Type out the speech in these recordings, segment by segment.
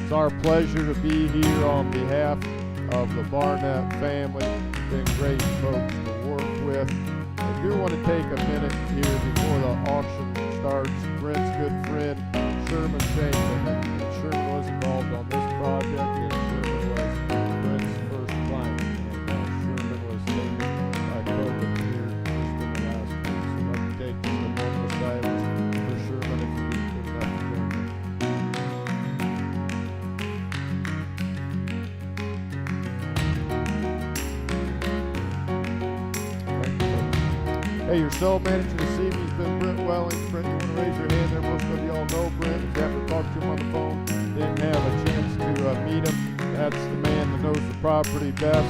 It's our pleasure to be here on behalf of the Barnett family. Been great folks to work with. I do want to take a minute here before the auction starts. Brent's good friend, Sherman Shankman. Sherman was involved on this project, and Sherman was Brent's first client. And Sherman was taken by COVID here just in the last week. So I'd like to take just a moment of silence for Sherman if you need to enough to join me. Hey, your sole manager this evening has been Brent Welling. Brent, you want to raise your hand there? Most of you all know Brent. If you haven't talked to him on the phone, didn't have a chance to meet him, that's the man that knows the property best.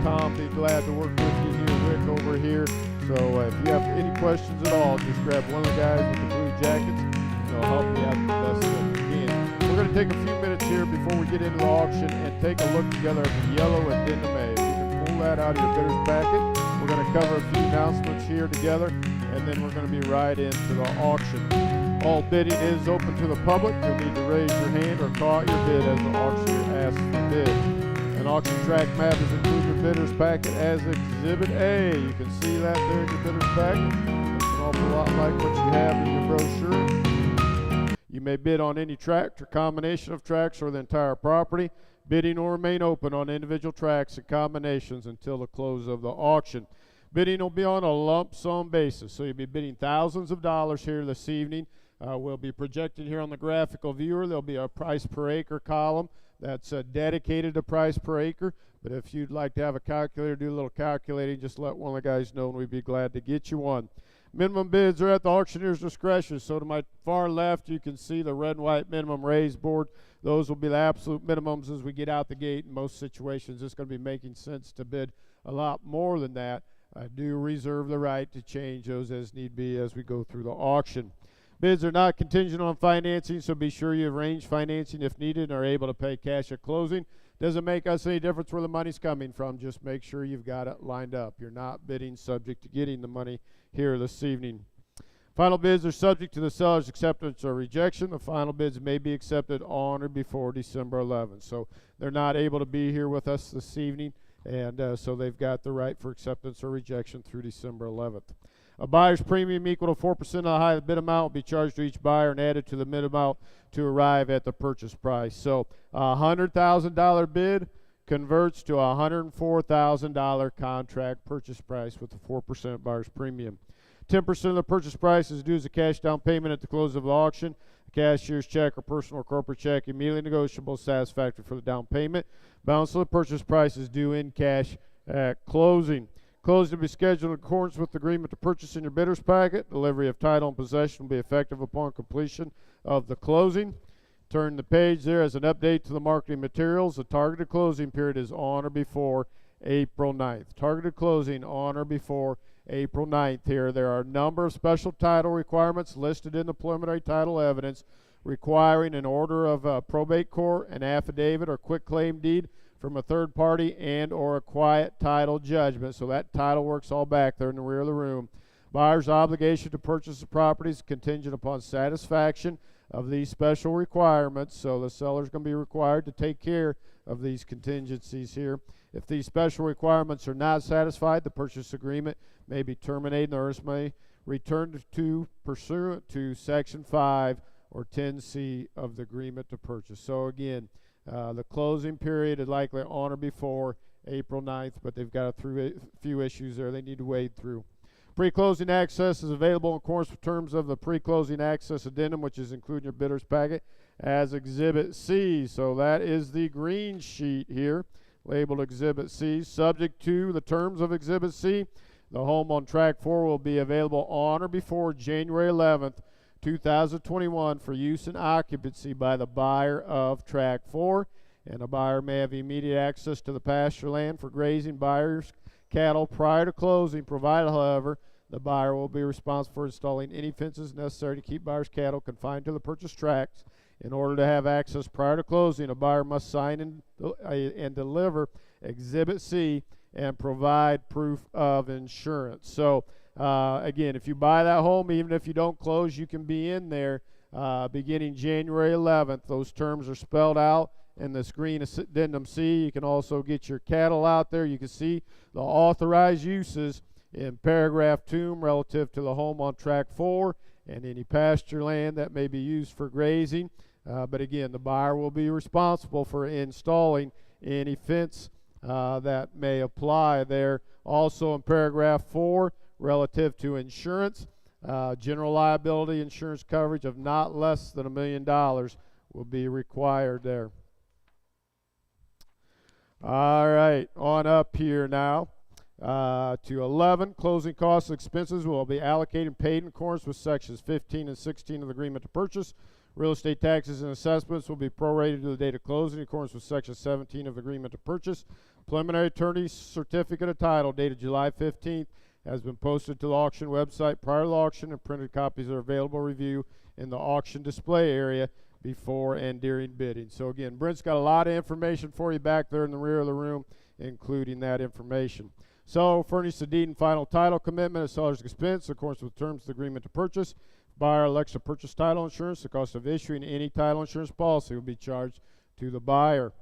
Tom, be glad to work with you here. Rick over here. So if you have any questions at all, just grab one of the guys with the blue jackets, and they'll help you out the best that they can. We're going to take a few minutes here before we get into the auction and take a look together at the yellow addendum A. If you can pull that out of your bidder's packet. We're going to cover a few announcements here together, and then we're going to be right into the auction. All bidding is open to the public. You'll need to raise your hand or call out your bid as the auctioneer asks for bid. An auction track map is included in your bidder's packet as Exhibit A. You can see that there in your bidder's packet. It's an awful lot like what you have in your brochure. You may bid on any tract or combination of tracts or the entire property. Bidding will remain open on individual tracts and combinations until the close of the auction. Bidding will be on a lump sum basis, so you'll be bidding thousands of dollars here this evening. We'll be projecting here on the graphical viewer. There'll be a price per acre column that's dedicated to price per acre. But if you'd like to have a calculator, do a little calculating, just let one of the guys know and we'd be glad to get you one. Minimum bids are at the auctioneer's discretion. So to my far left, you can see the red and white minimum raise board. Those will be the absolute minimums as we get out the gate. In most situations, it's going to be making sense to bid a lot more than that. I do reserve the right to change those as need be as we go through the auction. Bids are not contingent on financing, so be sure you arrange financing if needed and are able to pay cash at closing. Doesn't make us any difference where the money's coming from. Just make sure you've got it lined up. You're not bidding subject to getting the money here this evening. Final bids are subject to the seller's acceptance or rejection. The final bids may be accepted on or before December 11th. So they're not able to be here with us this evening, and so they've got the right for acceptance or rejection through December 11th. A buyer's premium equal to 4% of the high bid amount will be charged to each buyer and added to the bid amount to arrive at the purchase price. So a $100,000 bid converts to a $104,000 contract purchase price with a 4% buyer's premium. 10% of the purchase price is due as a cash down payment at the close of the auction. A cashier's check or personal or corporate check immediately negotiable, satisfactory for the down payment. Balance of the purchase price is due in cash at closing. Closing will be scheduled in accordance with the agreement to purchase in your bidder's packet. Delivery of title and possession will be effective upon completion of the closing. Turn the page there as an update to the marketing materials. The targeted closing period is on or before April 9th. Targeted closing on or before April 9th here. There are a number of special title requirements listed in the preliminary title evidence requiring an order of probate court, an affidavit or quitclaim deed from a third party, and or a quiet title judgment. So that title works all back there in the rear of the room. Buyer's obligation to purchase the property is contingent upon satisfaction of these special requirements. So the seller's going to be required to take care of these contingencies here. If these special requirements are not satisfied, the purchase agreement may be terminated and the owner may return to pursuant to Section 5 or 10C of the agreement to purchase. So again, the closing period is likely on or before April 9th, but they've got a few issues there they need to wade through. Pre-closing access is available in accordance with terms of the pre-closing access addendum, which is included in your bidder's packet as Exhibit C. So that is the green sheet here, labeled Exhibit C. Subject to the terms of Exhibit C, the home on Track 4 will be available on or before January 11th, 2021 for use and occupancy by the buyer of Track 4, and a buyer may have immediate access to the pasture land for grazing buyers' cattle prior to closing, provided, however, the buyer will be responsible for installing any fences necessary to keep buyers' cattle confined to the purchased tracts. In order to have access prior to closing, a buyer must sign and deliver Exhibit C and provide proof of insurance. So again, if you buy that home, even if you don't close, you can be in there beginning January 11th. Those terms are spelled out in this green addendum C. You can also get your cattle out there. You can see the authorized uses in paragraph 2 relative to the home on track 4 and any pasture land that may be used for grazing. But again, the buyer will be responsible for installing any fence that may apply there. Also in paragraph 4, relative to insurance, general liability insurance coverage of not less than $1 million will be required there. All right, on up here now to 11. Closing costs and expenses will be allocated and paid in accordance with sections 15 and 16 of the agreement to purchase. Real estate taxes and assessments will be prorated to the date of closing in accordance with section 17 of the agreement to purchase. Preliminary attorney's certificate of title dated July 15th has been posted to the auction website prior to the auction, and printed copies are available to review in the auction display area before and during bidding. So again, Brent's got a lot of information for you back there in the rear of the room, including that information. So, furnish the deed and final title commitment at seller's expense, of course, with terms of the agreement to purchase. Buyer elects to purchase title insurance. The cost of issuing any title insurance policy will be charged to the buyer.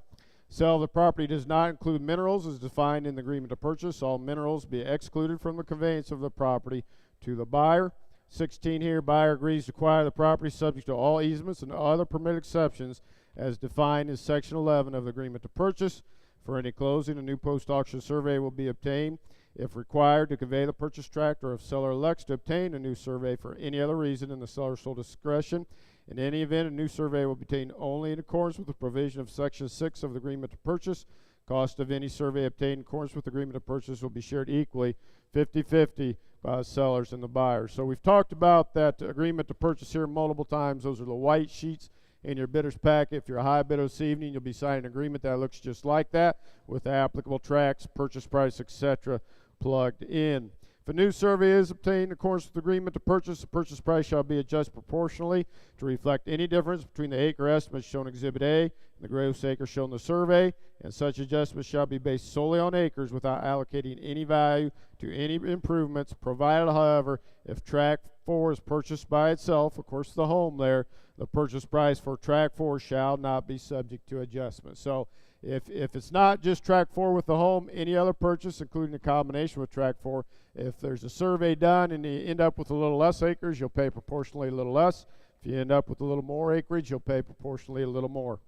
Sale of the property does not include minerals as defined in the agreement to purchase. All minerals be excluded from the conveyance of the property to the buyer. 16 here, buyer agrees to acquire the property subject to all easements and other permitted exceptions as defined in section 11 of the agreement to purchase. For any closing, a new post-auction survey will be obtained if required to convey the purchase tract, or if seller elects to obtain a new survey for any other reason in the seller's sole discretion. In any event, a new survey will be obtained only in accordance with the provision of section 6 of the agreement to purchase. Cost of any survey obtained in accordance with the agreement to purchase will be shared equally, 50-50, by the sellers and the buyers. So we've talked about that agreement to purchase here multiple times. Those are the white sheets in your bidder's packet. If you're a high bidder this evening, you'll be signing an agreement that looks just like that with the applicable tracts, purchase price, etc. plugged in. If a new survey is obtained in accordance with the agreement to purchase, the purchase price shall be adjusted proportionally to reflect any difference between the acre estimates shown in Exhibit A and the gross acres shown in the survey, and such adjustments shall be based solely on acres without allocating any value to any improvements, provided, however, if Tract 4 is purchased by itself, of course the home there, the purchase price for Tract 4 shall not be subject to adjustment. So if it's not just Tract 4 with the home, any other purchase, including a combination with Tract 4, if there's a survey done and you end up with a little less acres, you'll pay proportionally a little less. If you end up with a little more acreage, you'll pay proportionally a little more.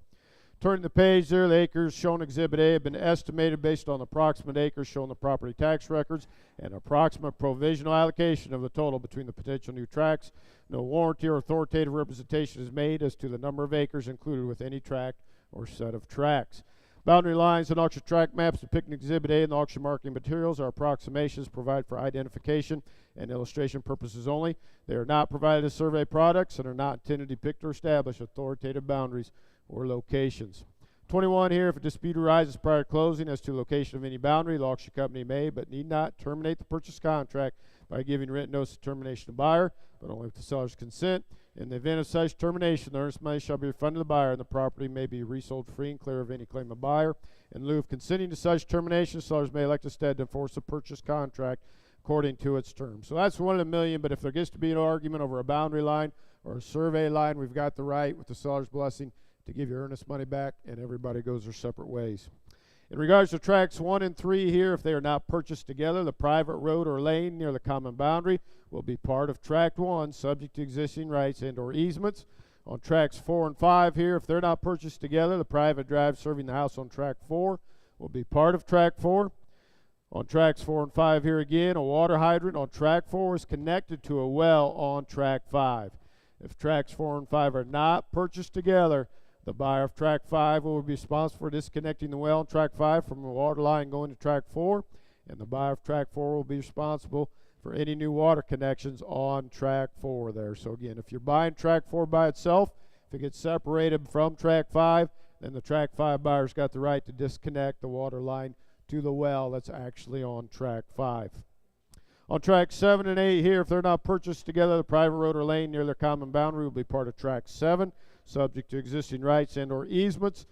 Turning the page there, the acres shown in Exhibit A have been estimated based on the approximate acres shown in the property tax records and approximate provisional allocation of the total between the potential new tracts. No warranty or authoritative representation is made as to the number of acres included with any tract or set of tracts. Boundary lines and auction tract maps depicting Exhibit A and the auction marketing materials are approximations provided for identification and illustration purposes only. They are not provided as survey products and are not intended to depict or establish authoritative boundaries or locations. 21 here, if a dispute arises prior to closing as to the location of any boundary, the auction company may but need not terminate the purchase contract by giving written notice of termination to the buyer, but only with the seller's consent. In the event of such termination, the earnest money shall be refunded to the buyer, and the property may be resold free and clear of any claim of buyer. In lieu of consenting to such termination, sellers may elect instead to enforce the purchase contract according to its terms. So that's 1 in a million, but if there gets to be an argument over a boundary line or a survey line, we've got the right, with the seller's blessing, to give your earnest money back, and everybody goes their separate ways. In regards to tracts 1 and 3 here, if they are not purchased together, the private road or lane near the common boundary will be part of Tract 1, subject to existing rights and or easements. On tracts 4 and 5 here, if they're not purchased together, the private drive serving the house on Tract 4 will be part of Tract 4. On tracts 4 and 5 here again, a water hydrant on Tract 4 is connected to a well on Tract 5. If tracts 4 and 5 are not purchased together, the buyer of Tract 5 will be responsible for disconnecting the well in Tract 5 from the water line going to Tract 4, and the buyer of Tract 4 will be responsible for any new water connections on Tract 4 there. So again, if you're buying Tract 4 by itself, if it gets separated from Tract 5, then the Tract 5 buyer's got the right to disconnect the water line to the well that's actually on Tract 5. On Tracts 7 and 8 here, if they're not purchased together, the private road or lane near their common boundary will be part of Tract 7, subject to existing rights and or easements.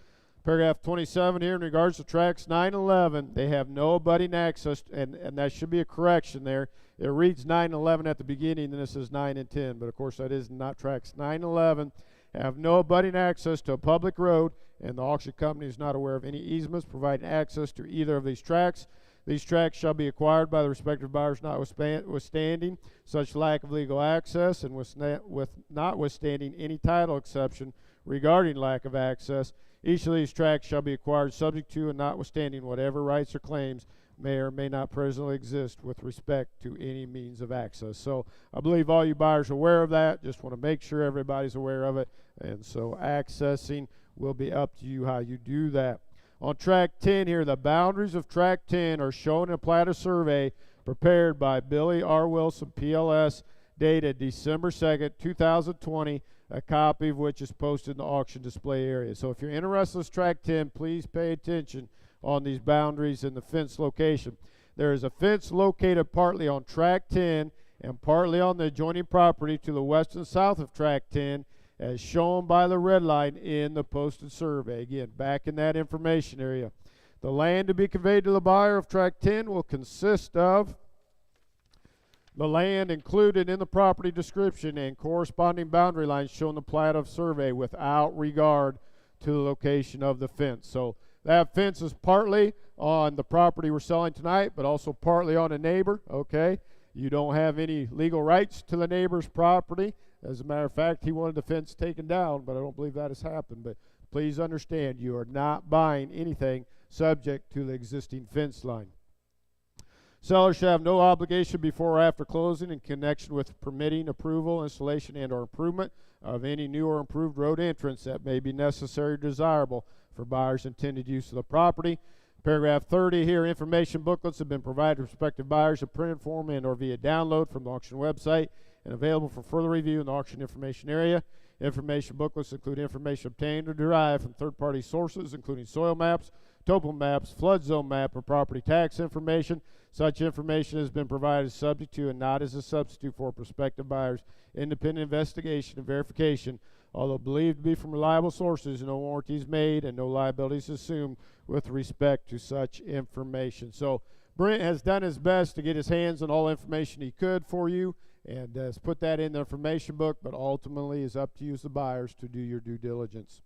Paragraph 27 here, in regards to tracks 9 and 11, they have no abutting access, and that should be a correction there. It reads 9 and 11 at the beginning, and this is 9 and 10, but of course that is not tracks 9 and 11. Have no abutting access to a public road, and the auction company is not aware of any easements providing access to either of these tracks. These tracks shall be acquired by the respective buyers notwithstanding such lack of legal access, and with notwithstanding any title exception regarding lack of access. Each of these tracts shall be acquired subject to and notwithstanding whatever rights or claims may or may not presently exist with respect to any means of access. So I believe all you buyers are aware of that. Just want to make sure everybody's aware of it. And so accessing will be up to you how you do that. On track 10 here, the boundaries of track 10 are shown in a plat of survey prepared by Billy R. Wilson, PLS, dated December 2nd, 2020, a copy of which is posted in the auction display area. So if you're interested in this track 10, please pay attention on these boundaries and the fence location. There is a fence located partly on track 10 and partly on the adjoining property to the west and south of track 10, as shown by the red line in the posted survey. Again, back in that information area. The land to be conveyed to the buyer of track 10 will consist of the land included in the property description and corresponding boundary lines shown in the plat of survey without regard to the location of the fence. So that fence is partly on the property we're selling tonight, but also partly on a neighbor, okay? You don't have any legal rights to the neighbor's property. As a matter of fact, he wanted the fence taken down, but I don't believe that has happened. But please understand, you are not buying anything subject to the existing fence line. Sellers shall have no obligation before or after closing in connection with permitting, approval, installation, and or improvement of any new or improved road entrance that may be necessary or desirable for buyers' intended use of the property. Paragraph 30 here, information booklets have been provided to prospective buyers in printed form and or via download from the auction website and available for further review in the auction information area. Information booklets include information obtained or derived from third-party sources, including soil maps, topo maps, flood zone map, or property tax information. Such information has been provided subject to and not as a substitute for prospective buyers' independent investigation and verification. Although believed to be from reliable sources, no warranties made and no liabilities assumed with respect to such information. So Brent has done his best to get his hands on all information he could for you, and has put that in the information book, but ultimately is up to you as the buyers to do your due diligence.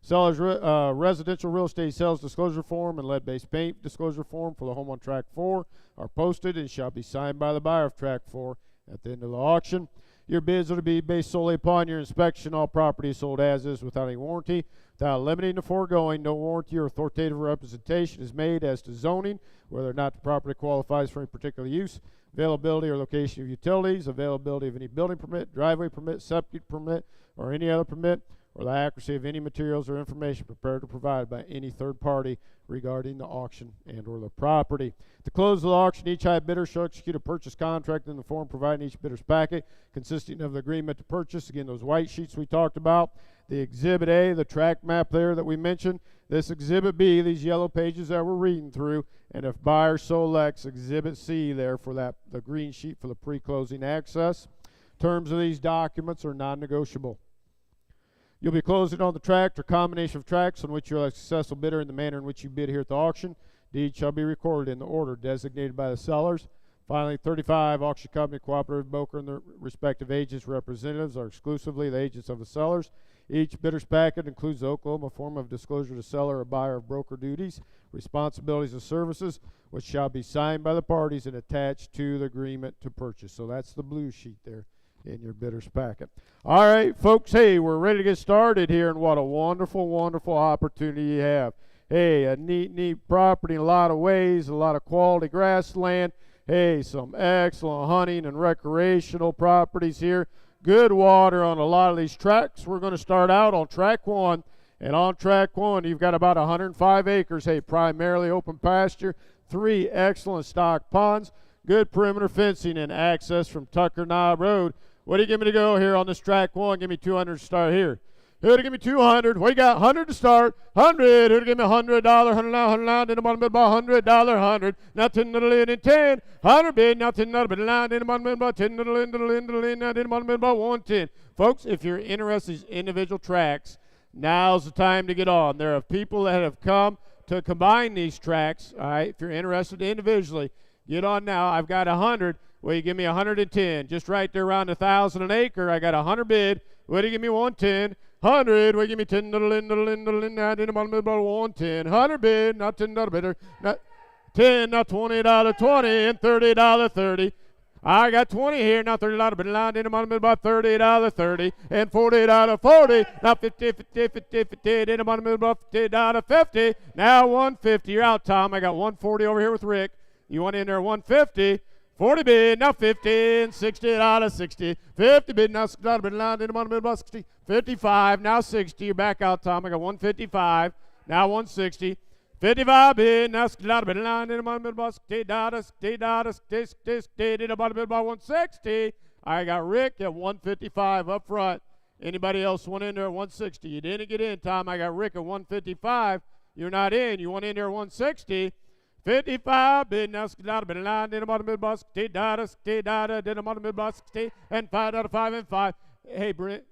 Seller's residential real estate sales disclosure form and lead-based paint disclosure form for the home on track 4 are posted and shall be signed by the buyer of track 4 at the end of the auction. Your bids are to be based solely upon your inspection. All property is sold as is without any warranty. Without limiting the foregoing, no warranty or authoritative representation is made as to zoning, whether or not the property qualifies for any particular use, availability or location of utilities, availability of any building permit, driveway permit, septic permit, or any other permit, or the accuracy of any materials or information prepared or provided by any third party regarding the auction and or the property. At the close of the auction, each high bidder shall execute a purchase contract in the form providing each bidder's packet consisting of the agreement to purchase. Again, those white sheets we talked about. The Exhibit A, the track map there that we mentioned. This Exhibit B, these yellow pages that we're reading through. And if buyer so elects, Exhibit C there for that, the green sheet for the pre-closing access. Terms of these documents are non-negotiable. You'll be closing on the tract or combination of tracts on which you're a successful bidder in the manner in which you bid here at the auction. Deeds shall be recorded in the order designated by the sellers. Finally, 35, auction company, cooperative broker, and their respective agents' representatives are exclusively the agents of the sellers. Each bidder's packet includes the Oklahoma form of disclosure to seller or buyer of broker duties, responsibilities, and services, which shall be signed by the parties and attached to the agreement to purchase. So that's the blue sheet there in your bidder's packet. All right, folks, hey, we're ready to get started here, and what a wonderful, wonderful opportunity you have. Hey, a neat property in a lot of ways, a lot of quality grassland. Hey, some excellent hunting and recreational properties here. Good water on a lot of these tracks. We're going to start out on track 1. And on track 1, you've got about 105 acres. Hey, primarily open pasture, 3 excellent stock ponds, good perimeter fencing, and access from Tucker Knob Road. What do you give me to go here on this track 1? Give me 200 to start here. Who'd give me 200? What you got? 100 to start. 100. Who'd give me $100? 100 now, 100 now. Then the bottom bid about $100. 100. Now 10 little in and 10. 100 bid. Now 10 little bid line. Then the bottom bid about 10 little in. Now then the bottom bid about 110. Folks, if you're interested in these individual tracks, now's the time to get on. There are people that have come to combine these tracks. All right, if you're interested individually, get on now. I've got 100. Well, you give me 110. Just right there around 1,000 an acre. I got 100 bid. What do you give me 110? 100. Well, give me 10. 110. 100 bid. Not $10 bidder. Not 10. Not $20. 20 and $30. 30. I got 20 here, now $30 bid line in the bottom about $30, 30, and $40, 40, now 50, 50, 50, 50, in the bottom about $50, 50, now 150. You're out, Tom. I got 140 over here with Rick. You want in there 150, 40 bid, now 50, and $60, 60, 50 bid, now $60 bid line in the bottom about 60, 55, now 60. You're back out, Tom. I got 155, now 160. 55 bid, now $60 bid line in the bottom about $60, in the bottom about 160. I got Rick at 155 up front. Anybody else want in there at 160? You didn't get in, Tom. I got Rick at 155. You're not in. You want in there at 160. 55 bid, now $60 bid line in the bottom about $60, in the bottom about 60, and $5, 5 and 5. Hey Brent,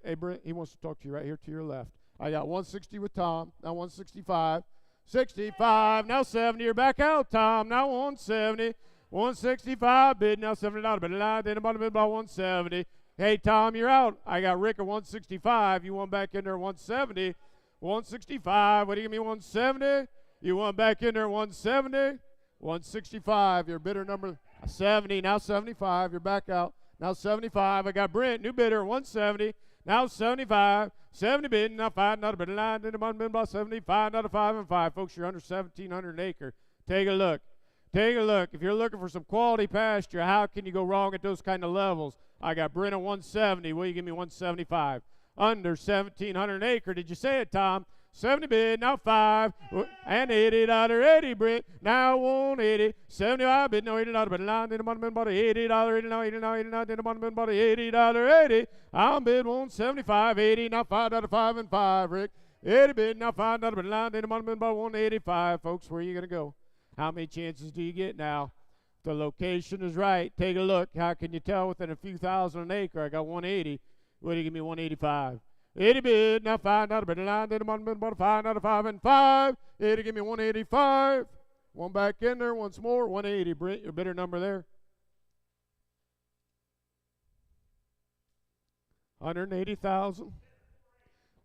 he wants to talk to you right here to your left. I got 160 with Tom, now 165. 65, now 70, you're back out, Tom, now 170, 165 bid, now $70 bid line, then about about 170. Hey, Tom, you're out. I got Rick at 165. You want back in there 170, 165. What do you give me, 170? You want back in there 170, 165. Your bidder number 70, now 75. You're back out. Now 75. I got Brent, new bidder, 170. Now 75, 70 bid, now 5, not a bid line, then about about 75, not a 5 and 5. Folks, you're under 1,700 an acre. Take a look. Take a look. If you're looking for some quality pasture, how can you go wrong at those kind of levels? I got Brent at 170. Will you give me 175? Under 1,700 an acre. Did you say it, Tom? 70 bid, now 5, and $80, 80 Brent, now 180, 75 bid, no $80 bid line, then the bottom bid, $80, 80 now, 80 now, 80 now, then the bottom bid, $80, 80. I'm bid 175, 80, now $5, 5 and 5, Rick. 80 bid, now $5 bid line, then the bottom bid, 185. Folks, where are you going to go? How many chances do you get now? The location is right. Take a look. How can you tell within a few thousand an acre? I got 180. What do you give me, 185? 80 bid, now $5 bid line, then the bottom bid, $5, 5 and 5. 80, give me 185. One back in there, once more, 180. Brent, your bidder number there. 180,000.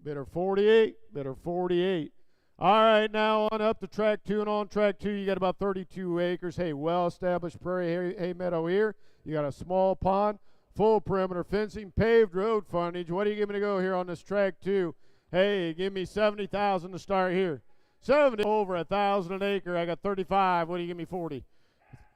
Bidder 48. Bidder 48. All right, now on up to track 2, and on track 2 you got about 32 acres. Hey, well-established prairie hay meadow here. You got a small pond, full perimeter fencing, paved road frontage. What do you give me to go here on this track 2? Hey, give me 70,000 to start here. 70 over 1,000 an acre. I got 35. What do you give me, 40?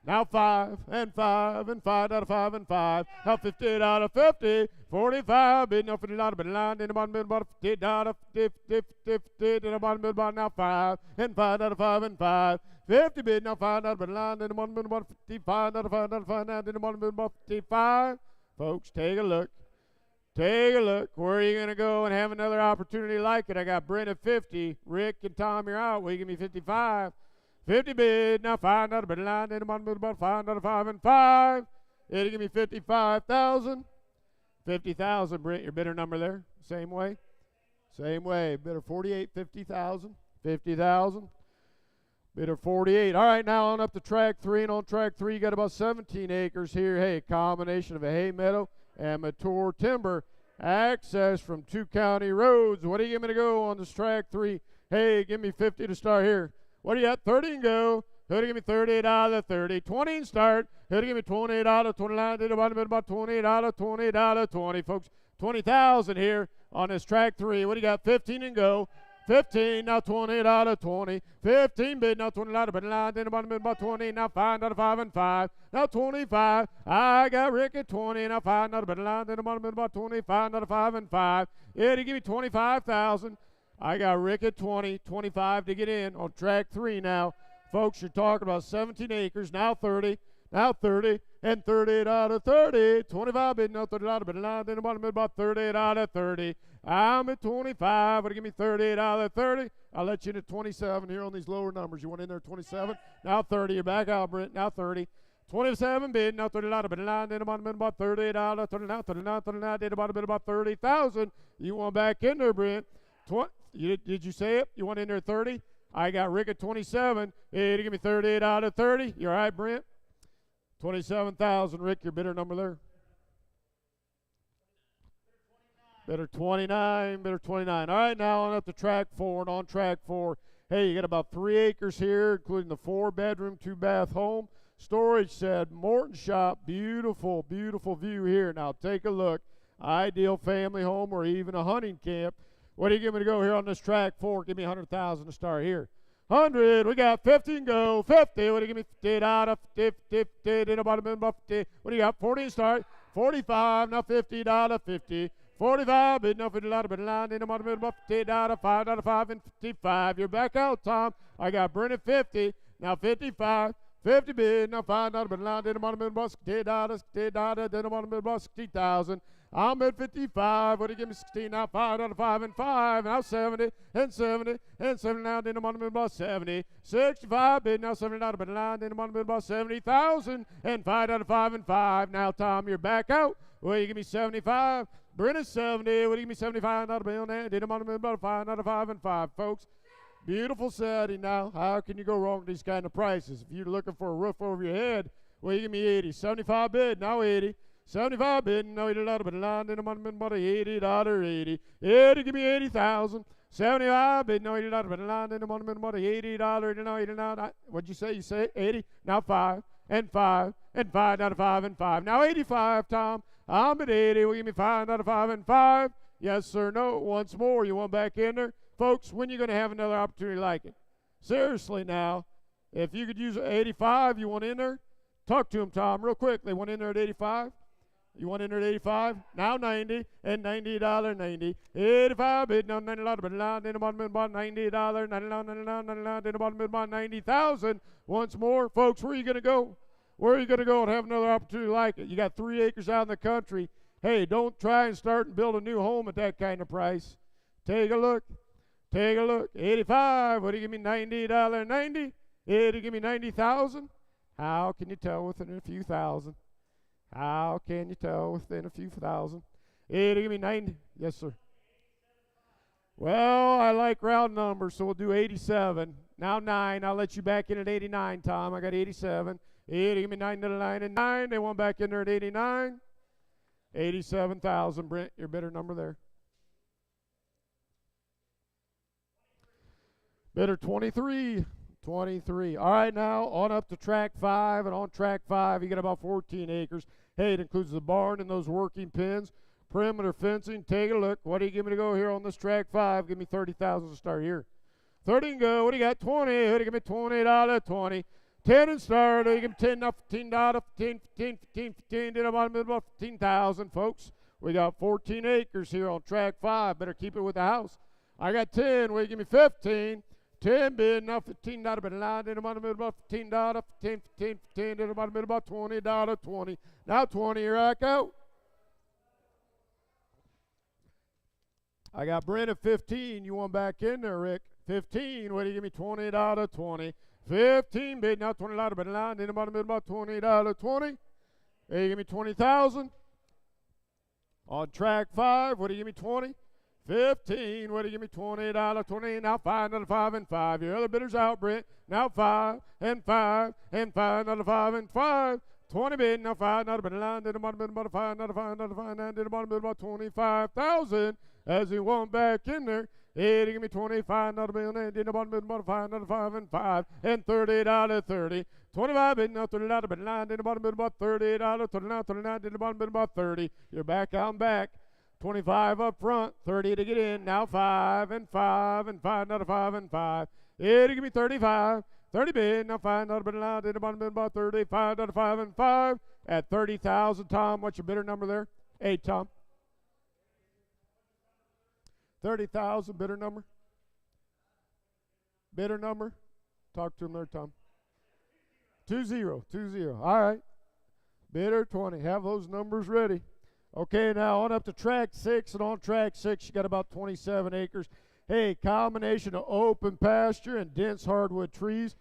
Now 5 and 5 and 5 out of 5 and 5. Now 50 out of 50. 45 bid, no $50 bid line. Then the bottom bid about $50, 50, then the bottom bid about now 5 and 5 out of 5 and 5. 50 bid, now $5 bid line. Then the bottom bid about 55 out of 5 out of 5 now. Then the bottom bid about 55. Folks, take a look. Take a look. Where are you going to go and have another opportunity like it? I got Brent at 50. Rick and Tom, you're out. Will you give me 55? 50 bid, now $5 bid line, then the bottom bid about $5, 5 and 5. It'll give me 55,000. 50,000, Brent, your bidder number there. Same way. Same way. Bidder 48, 50,000. 50,000. Bidder 48. All right, now on up to track 3, and on track 3 you got about 17 acres here. Hey, a combination of a hay meadow and mature timber. Access from 2 county roads. What do you give me to go on this track 3? Hey, give me 50 to start here. What do you got? 30 and go. Who'd give me $38, 30. 20 and start. Who'd give me $28, 29. Did about $28, $20, 20. Folks, 20,000 here on this track 3. What do you got? 15 and go. 15, now $20, 20. 15 bid, now $20 bid line. Then about 20, now $5, 5 and 5. Now 25. I got Rick at 20, now $5 bid line. Then about 25, 5 and 5. It'll give me 25,000. I got Rick at 20, 25 to get in on track 3 now. Folks, you're talking about 17 acres, now 30, and 38 out of 30. 25 bid, now $30 bid line, then about 38 out of 30. I'm at 25, but give me 38 out of 30. I'll let you in at 27 here on these lower numbers. You want in there 27, now 30. You're back out, Brent, now 30. 27 bid, now $30 bid line, then about 38 out of 30, now 39, then about 30,000. You want back in there, Brent. Did you say it? You want in there 30? I got Rick at 27. Hey, give me 38 out of 30. You all right, Brent? 27,000. Rick, your bidder number there. Bidder 29. Bidder 29. All right, now on up to track 4. And on track 4, hey, you got about 3 acres here, including the 4-bedroom, 2-bath home. Storage shed, Morton shop. Beautiful, beautiful view here. Now take a look. Ideal family home or even a hunting camp. What do you give me to go here on this track 4? Give me 100,000 to start here. 100. We got 50 and go. 50. What do you give me? 50 out of 50. 50. In the bottom of 50. What do you got? 40 and start. 45. Now 50 out of 50. 45. Bid now 50 out of 50. In the bottom of 50 out of 5 out of 5 and 55. You're back out, Tom. I got Brent at 50. Now 55. 50 bid. Now 5 out of 50. In the bottom of 60 out of 60 out of. In the bottom of 60,000. I'm at 55. What do you give me? 16 now? 5 out of 5 and 5. Now 70 and 70 and 70 now. Then I'm on the about 70. 65 bid now 70 out of 9. Then I'm on the about 70,000 and 5 out of 5 and 5. Now, Tom, you're back out. What do you give me? 75. Brent is 70. What do you give me? 75 out of 1. Then I'm on the about 5 out of 5 and 5, folks. Beautiful setting now. How can you go wrong with these kind of prices? If you're looking for a roof over your head, well, you give me 80. 75 bid, now 80. 75 bid, no, $80, but $80, $80. 80, give me 80,000. 75 bid, no, $80, but $80, what'd you say? You say 80? Now 5, and 5, and 5 out of 5, and 5. Now 85, Tom. I'm at 80. Will you give me 5 out of 5 and 5? Yes, sir, no. Once more. You want back in there? Folks, when are you going to have another opportunity like it? Seriously now, if you could use 85, you want in there? Talk to them, Tom, real quick. They want in there at 85? You want in there at 85? Now 90 and $90, 90. 85 bid, no $90, but then about $90, $99, then about 90,000. Once more, folks, where are you going to go? Where are you going to go and have another opportunity like it? You got 3 acres out in the country. Hey, don't try and start and build a new home at that kind of price. Take a look. Take a look. 85. What do you give me? $90, 90. 80, give me 90,000. How can you tell within a few thousand? How can you tell within a few thousand? 80, give me 90. Yes, sir. Well, I like round numbers, so we'll do 87. Now 9. I'll let you back in at 89, Tom. I got 87. 80, give me 9 to the 9 and 9. They want back in there at 89. 87,000. Brent, your bidder number there. Bidder 23. 23. All right, now on up to track 5, and on track 5 you got about 14 acres. Hey, it includes the barn and those working pens, perimeter fencing. Take a look. What do you give me to go here on this track 5? Give me 30,000 to start here. 30 and go. What do you got? 20. What do you give me? $20, 20. 10 and start. What do you give me? 10 now, $15, 15, 15, 15, 15. Then about 15,000, folks. We got 14 acres here on track 5. Better keep it with the house. I got 10. What do you give me? 15. 10 bid, now $15, but $9, then about $15, 15, 15, 15, then about $20, 20. Now 20, you're back out. I got Brent at 15. You want back in there, Rick? 15, what do you give me? $20, 20. 15 bid, now $20, but $9, then about $20, 20. Hey, you give me 20,000. On track 5, what do you give me? 20. 15, what do you give me? $20, 20, now 5 out of 5 and 5. Your other bidder's out, Brent. Now 5 and 5 and 5 out of 5 and 5. 20 bid, now 5 out of 9, then about 5 out of 5 out of 5, then about 25,000. As you want back in there, 80, give me 25 out of 1, then about 5 out of 5 and 5, and 38 out of 30. 25 bid, now 30 out of 9, then about 38 out of 39, 39, then about 30. You're back out and back. 25 up front, 30 to get in. Now 5 and 5 and 5 out of 5 and 5. 80, give me 35. 30 bid, now 5 out of 9, then about 35 out of 5 and 5. At 30,000, Tom, what's your bidder number there? 8, Tom. 30,000, bidder number. Bidder number. Talk to him there, Tom. 20. All right. Bidder 20. Have those numbers ready. Okay, now on up to track 6, and on track 6 you got about 27 acres. Hey, combination of open pasture and dense hardwood trees.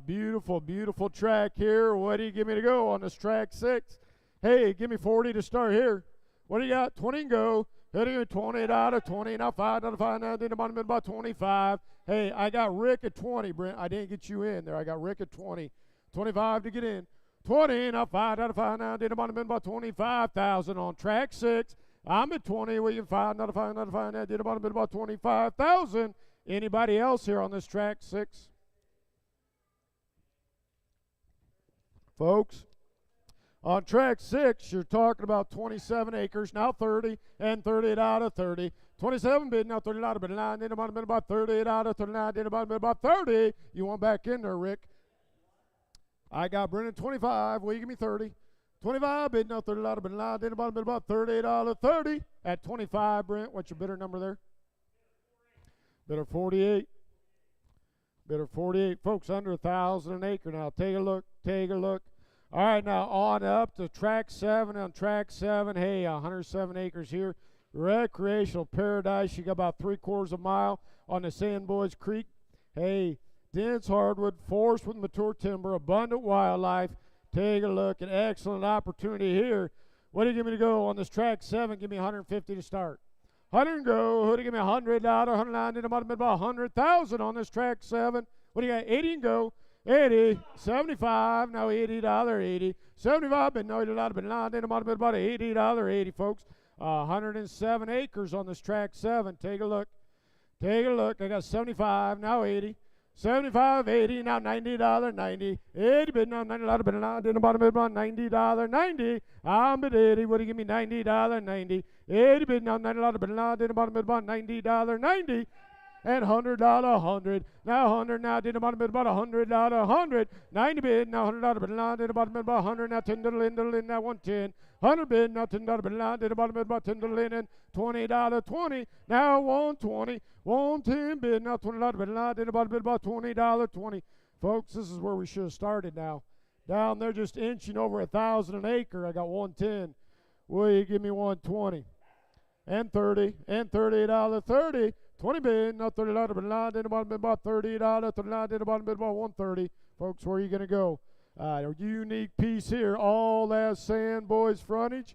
Beautiful, beautiful track here. What do you give me to go on this track 6? Hey, give me 40 to start here. What do you got? 20 and go. Hitting at 20 out of 20. Now 5 out of 5. Now, the bottom about 25. Hey, I got Rick at 20, Brent. I didn't get you in there. I got Rick at 20. 25 to get in. 20. Now 5 out of 5. Now, the bottom about 25,000 on track 6. I'm at 20. William 5 out of 5 out of 5. Now, the bottom about 25,000. Anybody else here on this track 6? Folks, on track 6, you're talking about 27 acres, now 30, and 30 out of 30. 27 bid, now 30 out of 39, then about 30 out of 39, then about 30. You want back in there, Rick? I got Brennan 25. Will you give me 30? 25 bid, now 30 out of 39, then about 38 out of 30. At 25, Brent, what's your bidder number there? Bidder 48. Bidder 48. Folks, under 1,000 an acre now. Take a look. Take a look. All right, now on up to track 7. On track 7, hey, 107 acres here. Recreational paradise. You got about 3/4 of a mile on the Sandboys Creek. Hey, dense hardwood, forest with mature timber, abundant wildlife. Take a look. An excellent opportunity here. What do you give me to go on this track 7? Give me 150 to start. 100 and go. Who do you give me 100 out? 190 to about 100,000 on this track 7. What do you got? 80 and go. 80, 75, now $80, 80. 75, but no, $80, but not in about $80, 80, folks. 107 acres on this track 7. Take a look. Take a look. I got 75, now 80. 75, 80, now $90, 90. 80, but now $90, but not in about $90, 90. I'm at 80. What do you give me? $90, 90. 80, but now $90, but not in about $90, 90. And $100, 100. Now 100, now did about $100, 100. 90 bid, now $100, but now did about 100, now $10 in, now 110. 100 bid, now $10, but now did about $10 in, and $20, 20. Now 120. 110 bid, now $20, but now did about $20, 20. Folks, this is where we should have started now. Down there just inching over 1,000 an acre. I got 110. Will you give me 120? And 30, and $30, 30. 20 bid, not $30, but not in about $30, 39, in about 130. Folks, where are you going to go? A unique piece here, all that Sandboys frontage.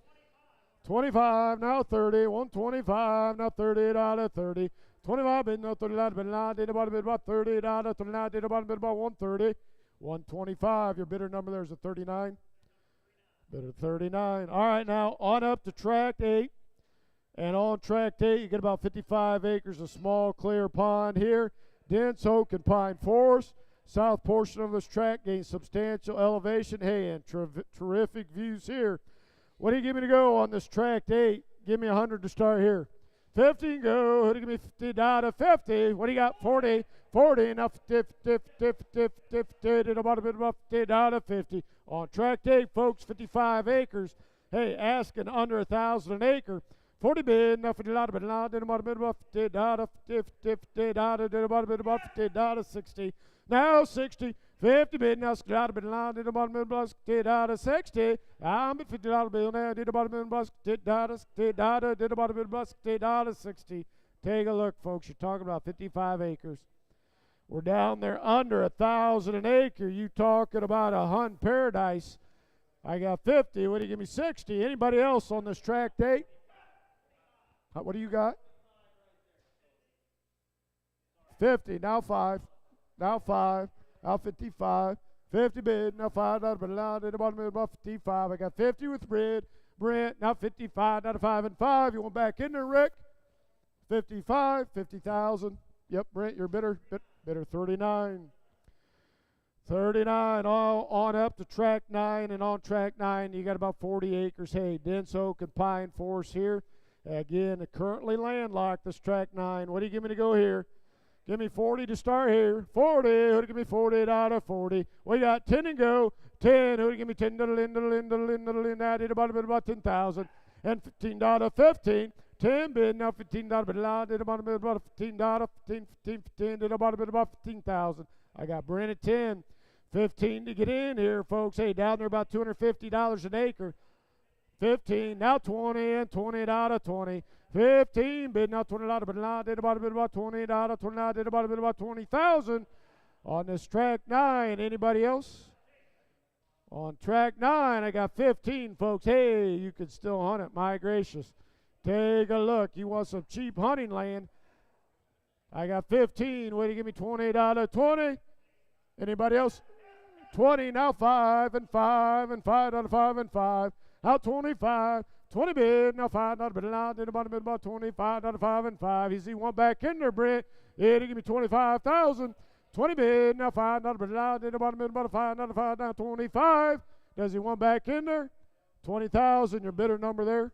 25, now 30, 125, now $30, 30. 25 bid, not $30, but not in about $30, 39, in about 130. 125, your bidder number there is a 39. Bidder 39. All right, now on up to track 8. And on track 8, you get about 55 acres of small clear pond here. Dense oak and pine forest. South portion of this track gains substantial elevation. Hey, and terrific views here. What do you give me to go on this track 8? Give me 100 to start here. 50 and go. Who do you give me 50 out of 50? What do you got? 40. 40. Now 50 out of 50. On track 8, folks, 55 acres. Hey, asking under 1,000 an acre. 40 bid, now $50, but not in about $50, 60. Now 60, 50 bid, now $60, but not in about $50, 60. I'm at $50 bill now, did about $60, 60. Take a look, folks. You're talking about 55 acres. We're down there under 1,000 an acre. You talking about a hunt paradise. I got 50. What do you give me? 60. Anybody else on this track 8? What do you got? 50, now 5, now 5, now 55, 50 bid, now $5, but now in about 55. I got 50 with Brent, now 55, now 5 and 5. You want back in there, Rick? 55, 50,000. Yep, Brent, you're bidder 39. 39, all on up to track 9, and on track 9, you got about 40 acres. Hey, dense oak and pine forest here. Again, currently landlocked, this track 9. What do you give me to go here? Give me 40 to start here. 40. Who do you give me 40 out of 40? We got 10 and go. 10. Who do you give me 10? Now did about 10,000. And 15 out of 15. 10 bid, now $15, but now did about $15, 15 did about 15,000. I got Brent at 10. 15 to get in here, folks. Hey, down there about $250 an acre. 15, now 20, and 20 out of 20. 15, bid now $20, but now did about $20, 29 did about 20,000 on this track 9. Anybody else? On track 9, I got 15, folks. Hey, you can still hunt it. My gracious. Take a look. You want some cheap hunting land? I got 15. Way to give me 28 out of 20. Anybody else? 20. Now 5 and 5 and 5 out of 5 and 5. Out 25. 20 bid. Now 5 out of bid. Now to the bottom bid about 25 out of 5 and 5. You see one back in there, Brent. It'll give me 25,000. 20 bid. Now 5 out of bid. Now to the bottom bid about 5 out of 5. Now 25. Does he want back in there? 20,000. Your bidder number there.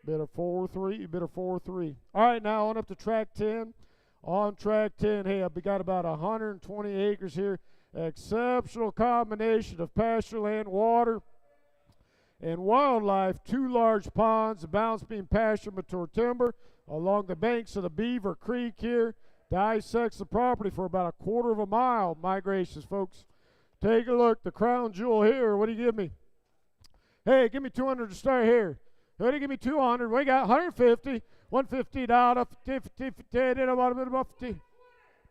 Bidder 4-3. Bidder 4-3. All right, now on up to track 10. On track 10, hey, I've got about 120 acres here. Exceptional combination of pasture land, water, and wildlife. 2 large ponds, the balance being pasture mature timber along the banks of the Beaver Creek here. Dissects the property for about 1/4 of a mile. My gracious, folks. Take a look. The crown jewel here. What do you give me? Hey, give me 200 to start here. What do you give me 200? We got 150. 150 $, 50, 50, about 50.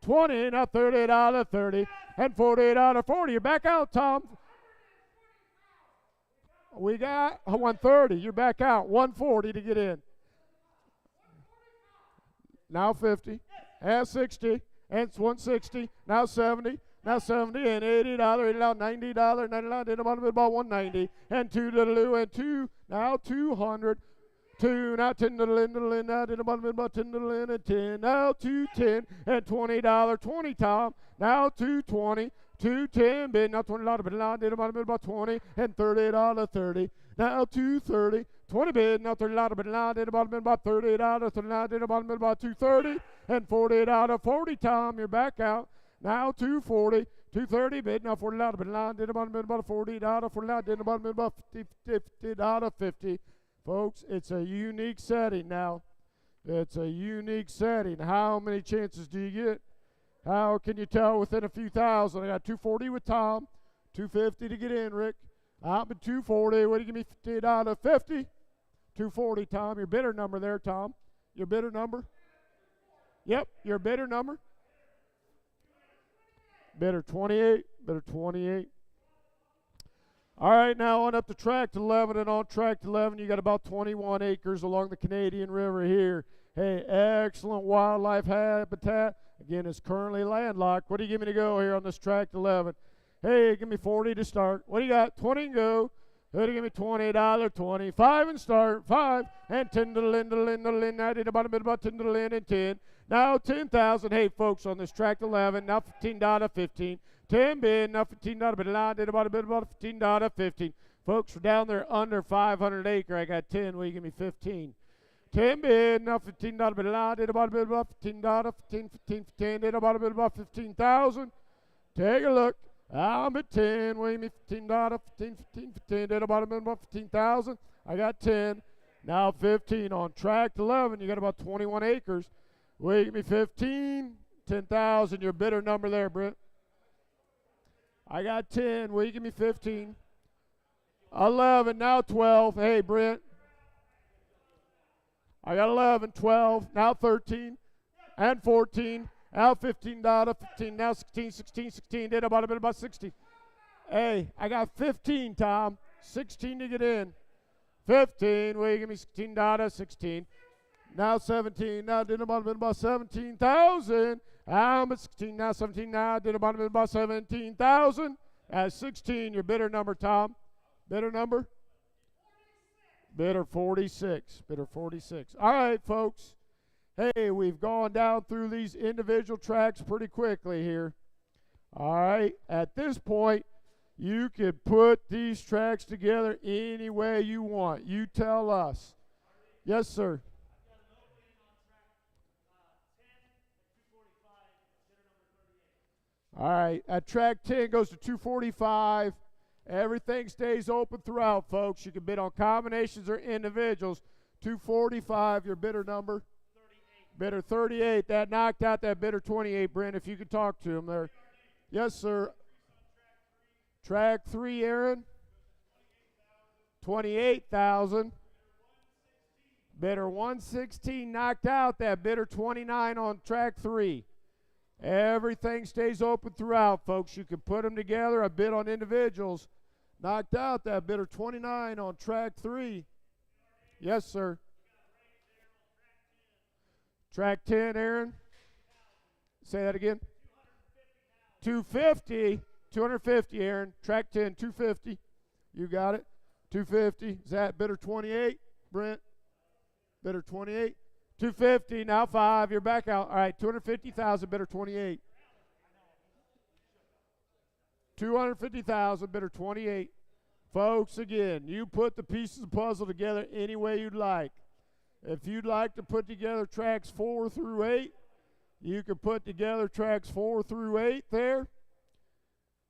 20, now $30, 30, and $40, 40. You're back out, Tom. We got 130. You're back out. 140 to get in. Now 50, and 60, and 160. Now 70. Now $70 and $80, $90, $99, about 190, and 2 little and 2, now 200, 2, now 10 little in, now did about 10 little in, and 10, now 210, and $20, 20 Tom, now 220, 210 bid, now $20 bid, now did about 20, and $30, 30, now 230, 20 bid, now $30 bid, now did about $30, 30, now did about 230, and $40, 40 Tom, you're back out. Now 240, 230 bid, now $40 bid, now did about $40, $40, did about $50, 50. Folks, it's a unique setting now. It's a unique setting. How many chances do you get? How can you tell within a few thousand? I got 240 with Tom, 250 to get in, Rick. I'm at 240. What do you give me? $50, 50. 240, Tom. Your bidder number there, Tom. Your bidder number? Yep, your bidder number. Bidder 28, bidder 28. All right, now on up to tract 11, and on tract 11, you got about 21 acres along the Canadian River here. Hey, excellent wildlife habitat. Again, it's currently landlocked. What do you give me to go here on this tract 11? Hey, give me 40 to start. What do you got? 20 and go. What do you give me? $20, 25 and start. 5 and 10 to the lin. Now did about 10 to the lin and 10. Now 10,000. Hey, folks, on this tract 11. Now $15, 15. 10 bid. Now $15 bid. Now did about $15, 15. Folks, we're down there under 500 acre. I got 10. Will you give me 15? 10 bid. Now $15 bid. Now did about $15, 15, 15, 10. Did about 15,000. Take a look. I'm at 10. Will you give me $15, 15, 15, 15. Did about 15,000. I got 10. Now 15 on tract 11. You got about 21 acres. Will you give me 15? 10,000. Your bidder number there, Brent. I got 10. Will you give me 15? 11. Now 12. Hey, Brent. I got 11. 12. Now 13. And 14. Now $15, 15. Now 16, 16, 16. Did about 60. Hey, I got 15, Tom. 16 to get in. 15. Will you give me $16, 16. Now 17. Now did about 17,000. I'm at 16. Now 17. Now did about 17,000. At 16, your bidder number, Tom. Bidder number? 46. Bidder 46. Bidder 46. All right, folks. Hey, we've gone down through these individual tracks pretty quickly here. All right. At this point, you can put these tracks together any way you want. You tell us. Yes, sir. All right, at track 10 goes to 245. Everything stays open throughout, folks. You can bid on combinations or individuals. 245, your bidder number? 38. Bidder 38. That knocked out that bidder 28, Brent, if you could talk to him there. Yes, sir. Track 3, Aaron? 28,000. Bidder 116 knocked out that bidder 29 on track 3. Everything stays open throughout, folks. You can put them together. A bid on individuals. Knocked out that bidder 29 on track 3. Yes, sir. Track 10, Aaron. Say that again. 250. 250, Aaron. Track 10, 250. You got it. 250. Is that bidder 28, Brent? Bidder 28. 250. Now 5. You're back out. All right, 250,000. Bidder 28. 250,000. Bidder 28. Folks, again, you put the pieces of the puzzle together any way you'd like. If you'd like to put together tracks 4 through 8, you can put together tracks 4 through 8 there.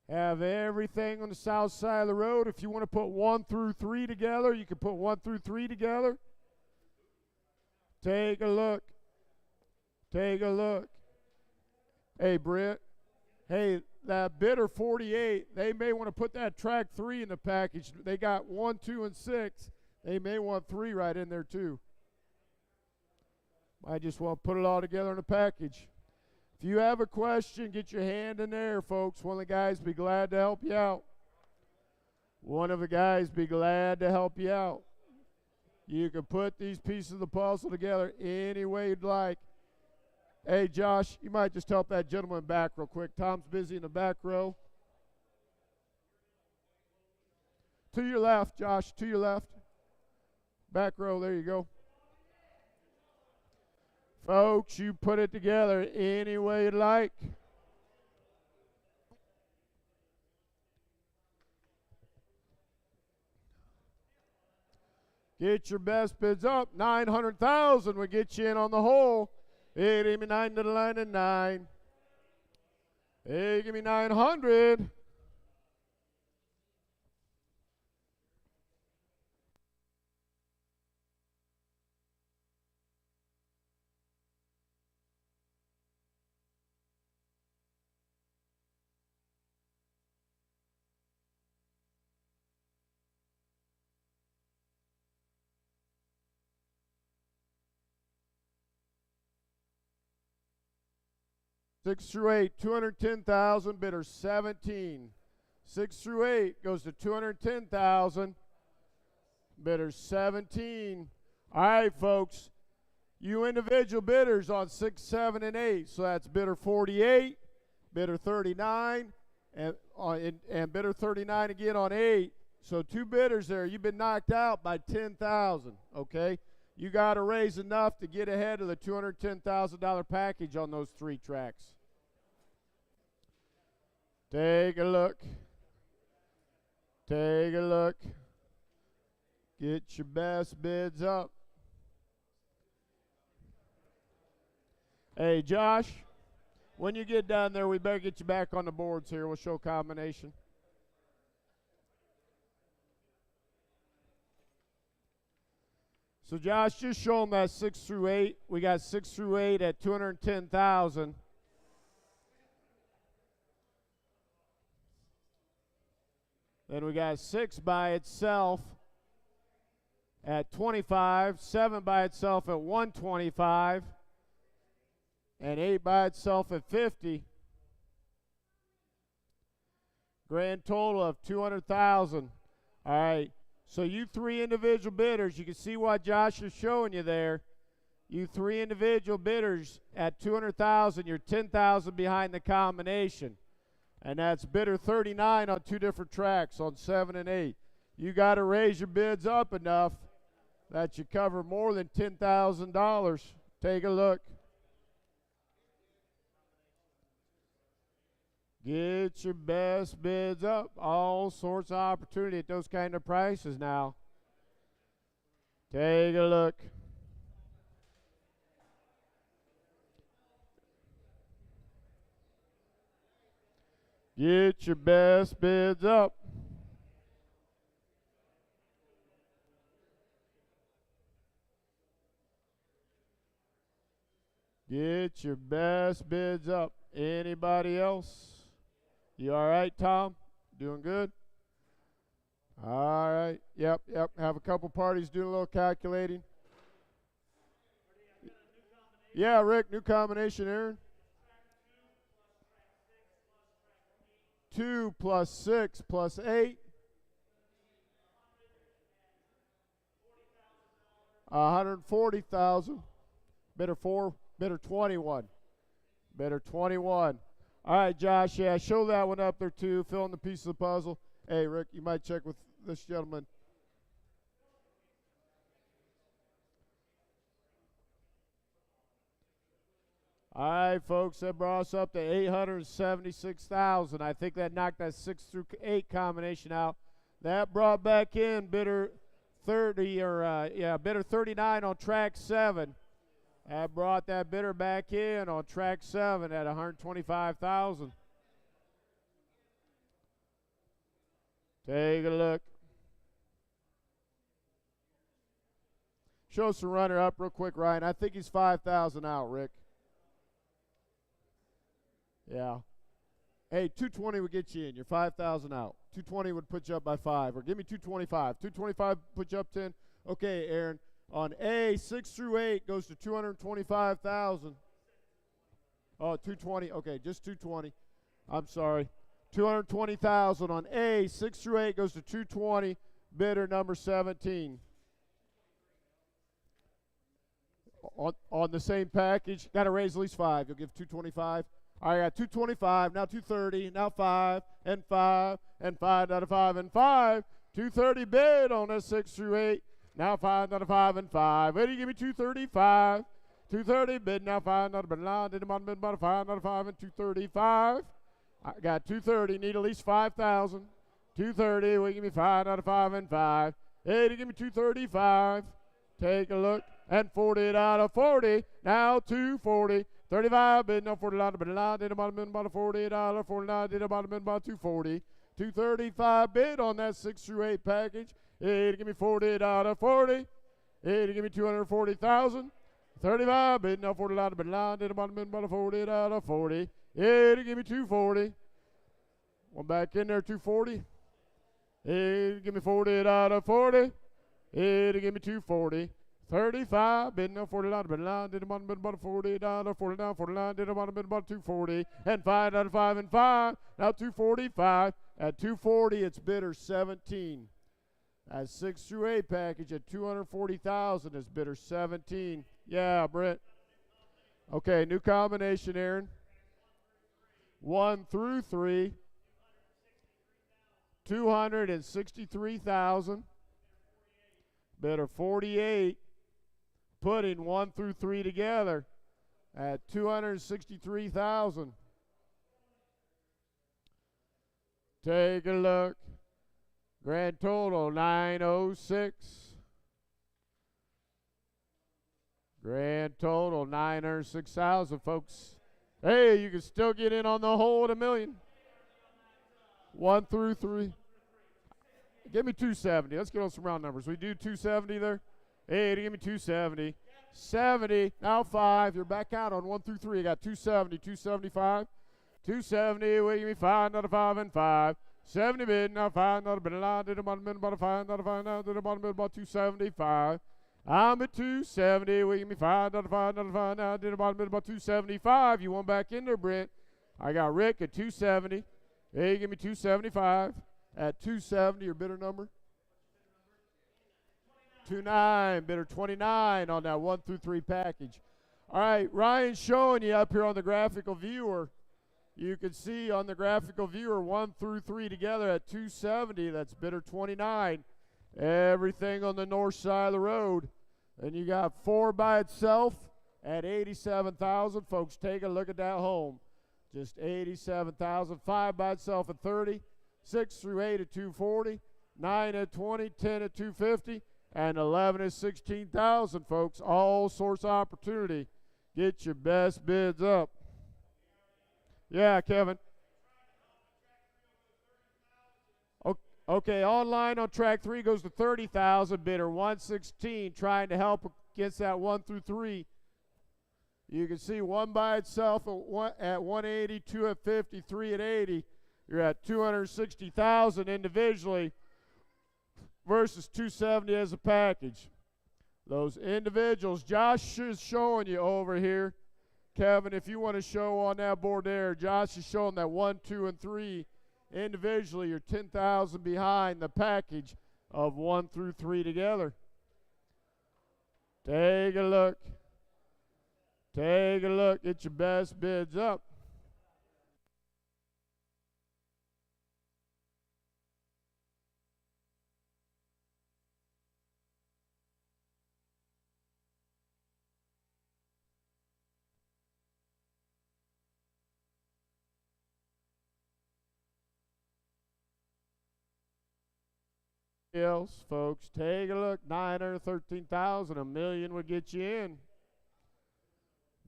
Have everything on the south side of the road. If you want to put 1 through 3 together, you can put 1 through 3 together. Take a look. Take a look. Hey, Britt. Hey, that bidder 48, they may want to put that track 3 in the package. They got 1, 2, and 6. They may want 3 right in there, too. I just want to put it all together in a package. If you have a question, get your hand in there, folks. One of the guys be glad to help you out. One of the guys be glad to help you out. You can put these pieces of the puzzle together any way you'd like. Hey, Josh, you might just help that gentleman back real quick. Tom's busy in the back row. To your left, Josh, to your left. Back row, there you go. Folks, you put it together any way you'd like. Get your best bids up. 900,000 would get you in on the hole. Hey, give me 9 to the line and 9. Hey, give me 900. Six through 8, 210,000, bidder 17. 6 through 8 goes to 210,000, bidder 17. All right, folks, you individual bidders on 6, 7, and 8. So that's bidder 48, bidder 39, and bidder 39 again on 8. So 2 bidders there. You've been knocked out by 10,000, okay? You got to raise enough to get ahead of the $210,000 package on those 3 tracks. Take a look. Take a look. Get your best bids up. Hey, Josh, when you get down there, we better get you back on the boards here. We'll show combination. So, Josh, just show them that 6 through 8. We got 6 through 8 at 210,000. Then we got 6 by itself at 25, 7 by itself at 125, and 8 by itself at 50. Grand total of 200,000. All right. So you 3 individual bidders, you can see what Josh is showing you there. You 3 individual bidders at 200,000, you're 10,000 behind the combination. And that's bidder 39 on 2 different tracks on 7 and 8. You got to raise your bids up enough that you cover more than $10,000. Take a look. Get your best bids up. All sorts of opportunity at those kind of prices now. Take a look. Get your best bids up. Get your best bids up. Anybody else? You all right, Tom? Doing good? All right. Yep. Have a couple parties doing a little calculating. Yeah, Rick, new combination, Aaron. 2 plus 6 plus 8. 140,000. Bidder 4, bidder 21. Bidder 21. All right, Josh, yeah, show that one up there too, fill in the piece of the puzzle. Hey, Rick, you might check with this gentleman. All right, folks, that brought us up to 876,000. I think that knocked that 6 through 8 combination out. That brought back in bidder 30, bidder 39 on track 7. That brought that bidder back in on track 7 at 125,000. Take a look. Show us the runner up real quick, Ryan. I think he's 5,000 out, Rick. Yeah. Hey, 220 would get you in. You're 5,000 out. 220 would put you up by 5. Or give me 225. 225 put you up 10. Okay, Aaron. On A, 6 through 8 goes to 225,000. Oh, 220. Okay, just 220. I'm sorry. 220,000 on A, 6 through 8 goes to 220. Bidder number 17. On the same package, got to raise at least 5. You'll give 225. All right, I got 225, now 230, now 5, and 5, and 5 out of 5, and 5. 230 bid on that 6 through 8. Now 5 out of 5 and 5. Wait, you give me 235. 230 bid, now 5 out of 5. Did the bottom bid about 5 out of 5 and 235. I got 230, need at least 5,000. 230, will you give me 5 out of 5 and 5. Hey, give me 235. Take a look. And 40 out of 40. Now 240. 35 bid, no 40 out of 49. Did the bottom bid about $48. 49 did the bottom bid about 240. 235 bid on that 6 through 8 package. Hey, to give me 48 out of 40. Hey, to give me 240,000. 35 bid, no 40 out of 49. Did the bottom bid about 48 out of 40. Hey, to give me 240. One back in there, 240. Hey, to give me 48 out of 40. Hey, to give me 240. 35, bid no 40 out of 49, did the bottom bid about 48 out of 49, 49, did the bottom bid about 240, and 5 out of 5 and 5, now 245. At 240, it's bidder 17. At 6 through 8 package at 240,000 is bidder 17. Yeah, Brent. Okay, new combination, Aaron. 1 through 3. 263,000. Bidder 48. Putting 1 through 3 together at 263,000. Take a look. Grand total 906. Grand total 906,000, folks. Hey, you can still get in on the whole at $1 million. 1 through 3. Give me 270. Let's get on some round numbers. We do 270 there. Hey, give me 270. 70. Now 5. You're back out on 1 through 3. I got 270, 275. 270. Well, give me 5 out of 5 and 5. 70 bid. Now 5 out of bid. I did the bottom bid about 5 out of 5. Now did the bottom bid about 275. I'm at 270. Well, give me 5 out of 5 out of 5. Now did the bottom bid about 275. You want back in there, Brent. I got Rick at 270. Hey, give me 275. At 270, your bidder number? 29, bidder 29 on that 1 through 3 package. All right, Ryan's showing you up here on the graphical viewer. You can see on the graphical viewer 1 through 3 together at 270. That's bidder 29. Everything on the north side of the road. And you got 4 by itself at 87,000. Folks, take a look at that home. Just 87,000. 5 by itself at 30. 6 through 8 at 240, 9 at 20, 10 at 250, and 11 at 16,000, folks. All source opportunity. Get your best bids up. Yeah, Kevin. Okay, online on track 3 goes to 30,000, bidder 116, trying to help against that 1 through 3. You can see 1 by itself at 180, 2 at 50, 3 at 80. You're at 260,000 individually versus 270 as a package. Those individuals, Josh is showing you over here. Kevin, if you want to show on that board there, Josh is showing that 1, 2, and 3 individually. You're 10,000 behind the package of 1 through 3 together. Take a look. Take a look. Get your best bids up. Else, folks, take a look. 913,000. $1 million would get you in.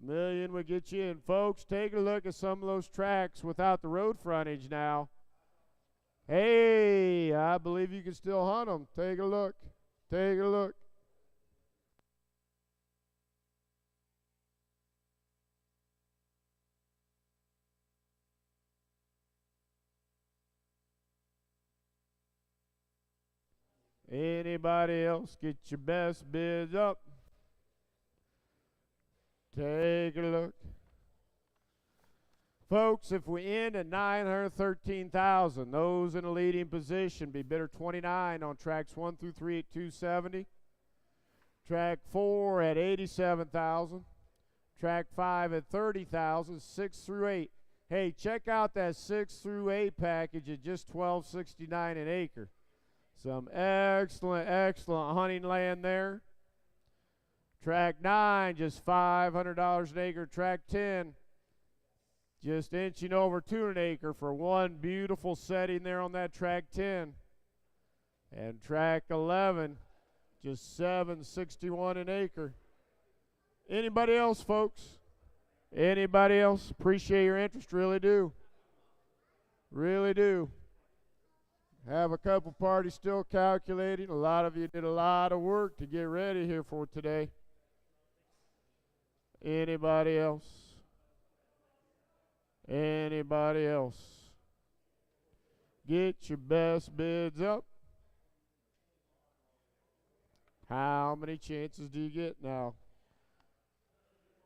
$1 million would get you in. Folks, take a look at some of those tracks without the road frontage now. Hey, I believe you can still hunt them. Take a look. Take a look. Anybody else? Get your best bids up. Take a look. Folks, if we end at 913,000, those in a leading position be bidder 29 on tracks 1 through 3 at 270. Track 4 at 87,000. Track 5 at 30,000. 6 through 8. Hey, check out that 6 through 8 package at just $12.69 an acre. Some excellent, excellent hunting land there. Track 9, just $500 an acre. Track 10, just inching over $2 an acre for one beautiful setting there on that track 10. And track 11, just $761 an acre. Anybody else, folks? Anybody else? Appreciate your interest, really do. Really do. Have a couple parties still calculating. A lot of you did a lot of work to get ready here for today. Anybody else? Anybody else? Get your best bids up. How many chances do you get now?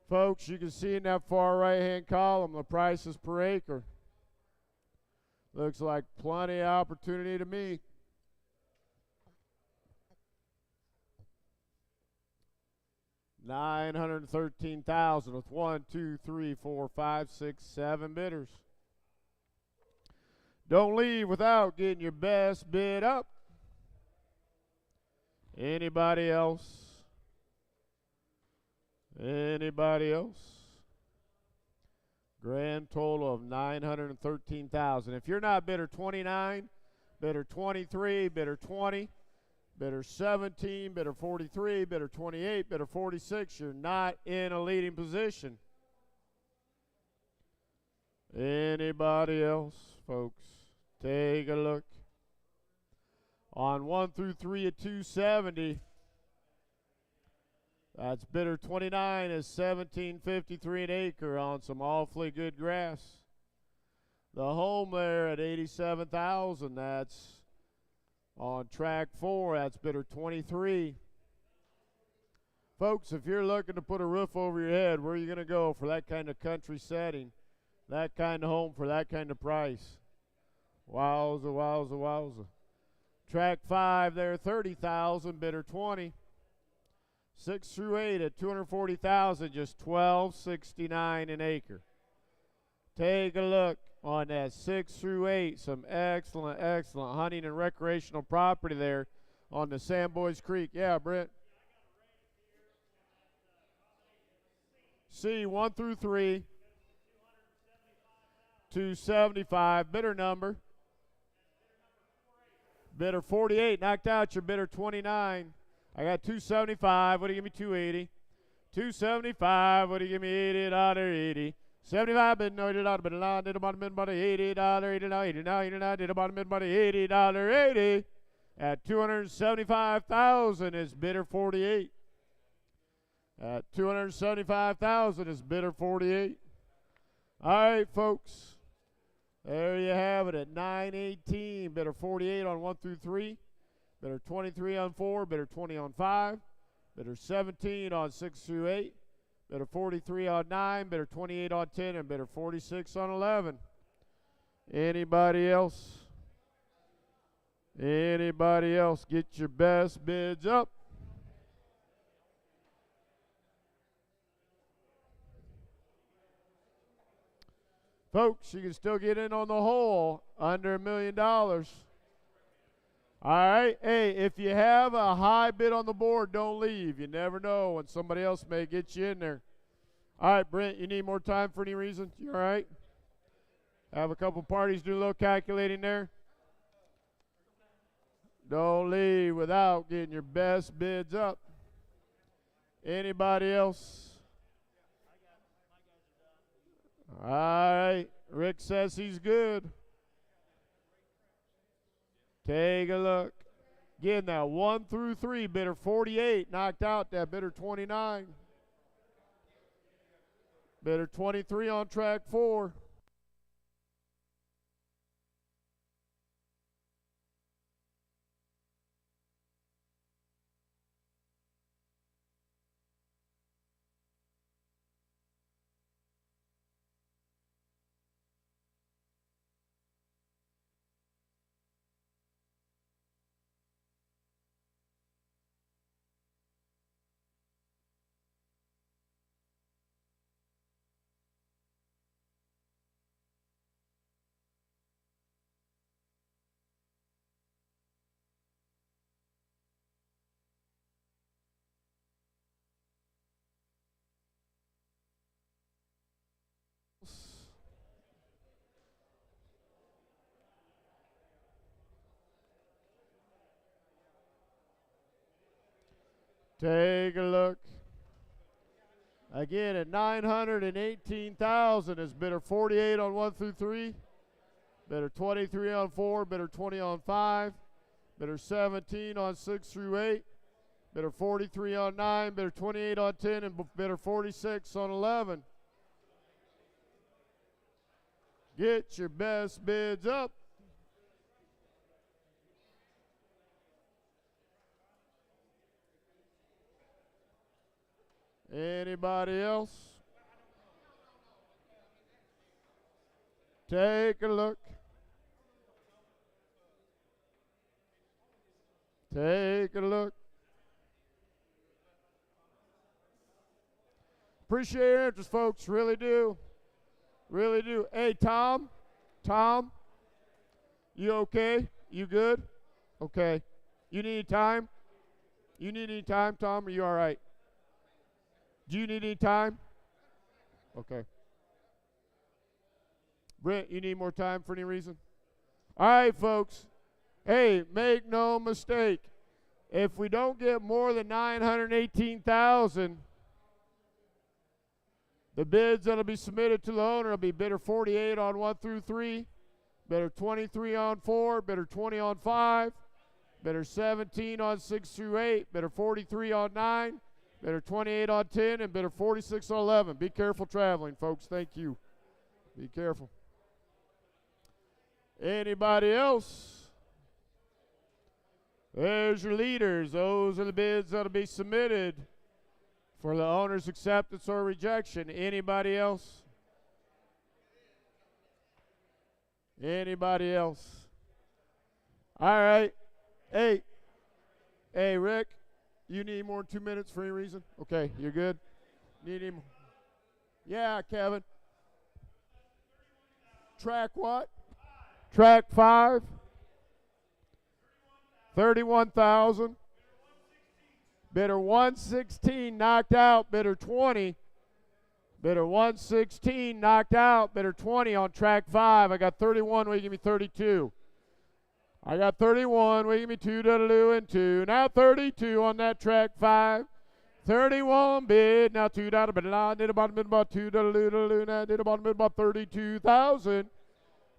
Folks, you can see in that far right-hand column the prices per acre. Looks like plenty of opportunity to me. $913,000 with 1, 2, 3, 4, 5, 6, 7 bidders. Don't leave without getting your best bid up. Anybody else? Anybody else? Grand total of $913,000. If you're not bidder 29, bidder 23, bidder 20, bidder 17, bidder 43, bidder 28, bidder 46, you're not in a leading position. Anybody else, folks? Take a look. On 1 through 3 at 270. That's bidder 29 is $17.53 an acre on some awfully good grass. The home there at $87,000. That's on track 4. That's bidder 23. Folks, if you're looking to put a roof over your head, where are you going to go for that kind of country setting, that kind of home for that kind of price? Wowza, wowza, wowza. Track 5 there, $30,000, bidder 20. 6 through 8 at $240,000, just $12.69 an acre. Take a look on that 6 through 8. Some excellent, excellent hunting and recreational property there on the Sandboys Creek. Yeah, Brent. C 1 through 3. 275. Bidder number. Bidder 48. Knocked out your bidder 29. I got 275. What do you give me? 280. 275. What do you give me? $80. 75. Bid no $80. Bid no did about $80. $89. Did about $80. At $275,000 is bidder 48. At $275,000 is bidder 48. All right, folks. There you have it at 918. Bidder 48 on 1 through 3. Bidder 23 on 4, bidder 20 on 5, bidder 17 on 6 through 8, bidder 43 on 9, bidder 28 on 10, and bidder 46 on 11. Anybody else? Anybody else? Get your best bids up. Folks, you can still get in on the hole under $1 million. All right. Hey, if you have a high bid on the board, don't leave. You never know when somebody else may get you in there. All right, Brent, you need more time for any reason? You all right? Have a couple parties do a little calculating there. Don't leave without getting your best bids up. Anybody else? All right. Rick says he's good. Take a look. Again, now 1 through 3, bidder 48, knocked out that bidder 29. Bidder 23 on track 4. Take a look. Again at $918,000 is bidder 48 on 1 through 3. Bidder 23 on 4. Bidder 20 on 5. Bidder 17 on 6 through 8. Bidder 43 on 9. Bidder 28 on 10. And bidder 46 on 11. Get your best bids up. Anybody else? Take a look. Take a look. Appreciate your interest, folks. Really do. Really do. Hey, Tom. Tom. You okay? You good? Okay. You need any time? You need any time, Tom? Are you all right? Do you need any time? Okay. Brent, you need more time for any reason? All right, folks. Hey, make no mistake. If we don't get more than $918,000, the bids that will be submitted to the owner will be bidder 48 on 1 through 3, bidder 23 on 4, bidder 20 on 5, bidder 17 on 6 through 8, bidder 43 on 9, bidder 28 on 10, and bidder 46 on 11. Be careful traveling, folks. Thank you. Be careful. Anybody else? There's your leaders. Those are the bids that will be submitted for the owner's acceptance or rejection. Anybody else? Anybody else? All right. Hey, Rick, you need more than 2 minutes for any reason? Okay, you're good? Need any more? Yeah, Kevin. Track what? Track 5. 31,000. Bidder 116 knocked out. Bidder 20. Bidder 116 knocked out. Bidder 20 on track 5. I got 31. Will you give me 32? I got 31. Will you give me 2 and 2? Now 32 on that track 5. 31 bid. Now 2 down. Did a bottom bid about 2 now did a bottom bid about 32,000.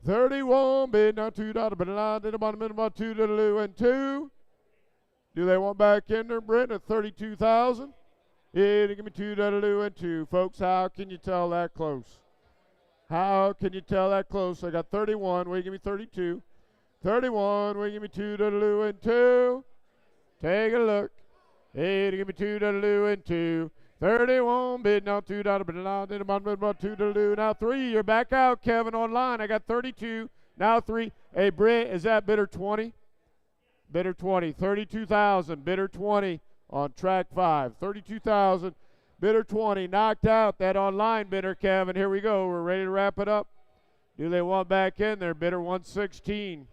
31 bid. Now 2 down. Did a bottom bid about 2 and 2. Do they want back in there, Brent, at 32,000? Yeah, give me 2 and 2. Folks, how can you tell that close? How can you tell that close? I got 31. Will you give me 32? 31. Will you give me 2 and 2? Take a look. Hey, give me 2 and 2. 31 bid. Now 2 about 2 now 3. You're back out, Kevin, online. I got 32. Now 3. Hey, Brent, is that bidder 20? Bidder 20, 32,000, bidder 20 on track 5, 32,000, bidder 20, knocked out that online bidder, Kevin. Here we go, we're ready to wrap it up. Do they want back in there? Bidder 116.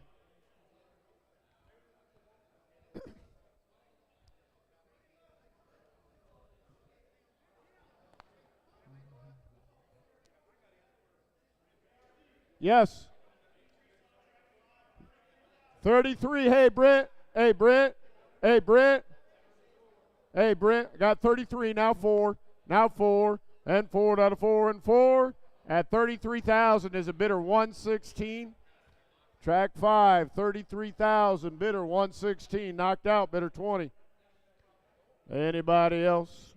Yes. 33. Hey, Brent. Hey, Brent. Hey, Brent. Hey, Brent. Got 33. Now 4. Now 4. And 4 out of 4 and 4. At 33,000 is a bidder 116. Track 5, 33,000. Bidder 116. Knocked out. Bidder 20. Anybody else?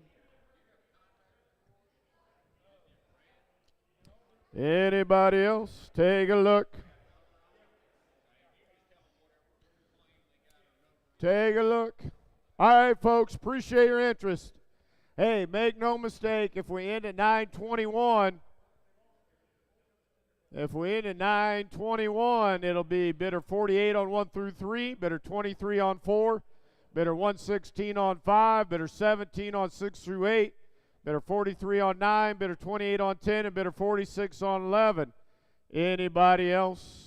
Anybody else? Take a look. Take a look. All right, folks, appreciate your interest. Hey, make no mistake, if we end at 921, it'll be bidder 48 on 1 through 3, bidder 23 on 4, bidder 116 on 5, bidder 17 on 6 through 8, bidder 43 on 9, bidder 28 on 10, and bidder 46 on 11. Anybody else?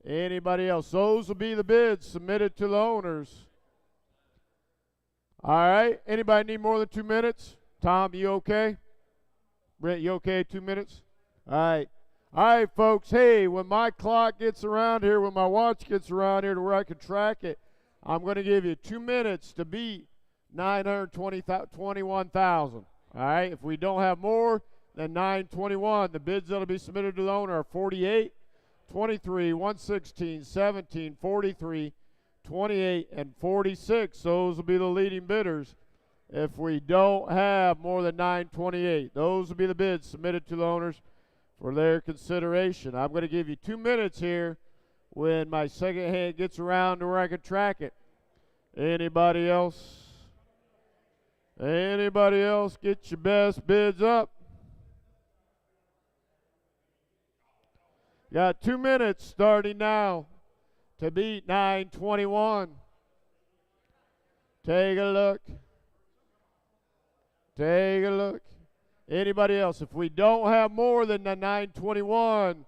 Anybody else? Those will be the bids submitted to the owners. All right. Anybody need more than 2 minutes? Tom, you okay? Brent, you okay? 2 minutes? All right. All right, folks. Hey, when my clock gets around here, when my watch gets around here to where I can track it, I'm going to give you 2 minutes to beat 921,000. All right. If we don't have more than 921, the bids that will be submitted to the owner are 48, 23, 116, 17, 43, 28, and 46. Those will be the leading bidders. If we don't have more than 928, those will be the bids submitted to the owners for their consideration. I'm going to give you 2 minutes here when my second hand gets around to where I can track it. Anybody else? Anybody else? Get your best bids up. Got 2 minutes starting now to beat 921. Take a look. Take a look. Anybody else? If we don't have more than the 921,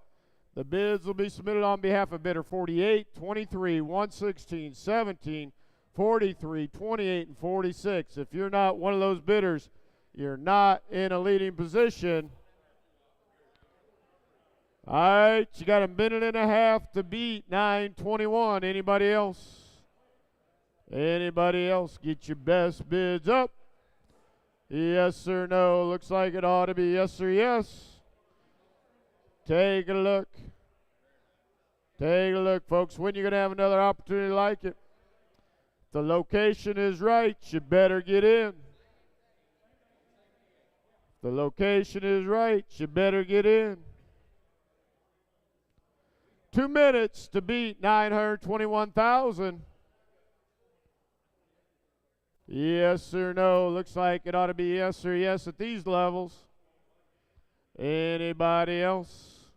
the bids will be submitted on behalf of bidder 48, 23, 116, 17, 43, 28, and 46. If you're not one of those bidders, you're not in a leading position. All right, you got a minute and a half to beat 921. Anybody else? Anybody else? Get your best bids up. Yes or no? Looks like it ought to be yes or yes. Take a look. Take a look, folks. When you're going to have another opportunity like it? If the location is right, you better get in. If the location is right, you better get in. 2 minutes to beat 921,000. Yes or no? Looks like it ought to be yes or yes at these levels. Anybody else?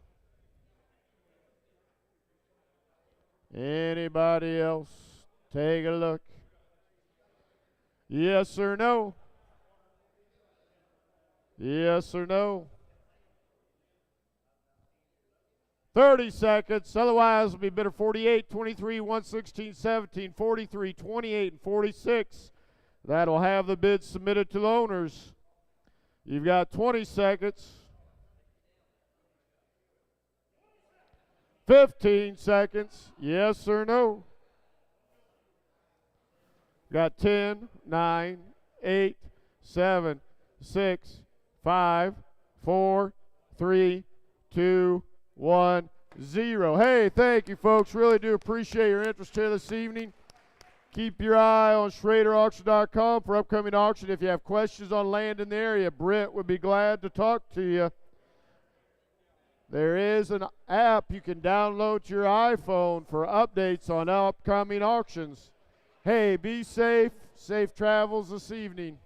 Anybody else? Take a look. Yes or no? Yes or no? 30 seconds. Otherwise, it'll be bidder 48, 23, 116, 17, 43, 28, and 46. That'll have the bids submitted to the owners. You've got 20 seconds. 15 seconds. Yes or no? Got 10, 9, 8, 7, 6, 5, 4, 3, 2, 1, 0. Hey, thank you, folks. Really do appreciate your interest here this evening. Keep your eye on SchraderAuction.com for upcoming auction. If you have questions on land in the area, Brent would be glad to talk to you. There is an app you can download to your iPhone for updates on upcoming auctions. Hey, be safe. Safe travels this evening.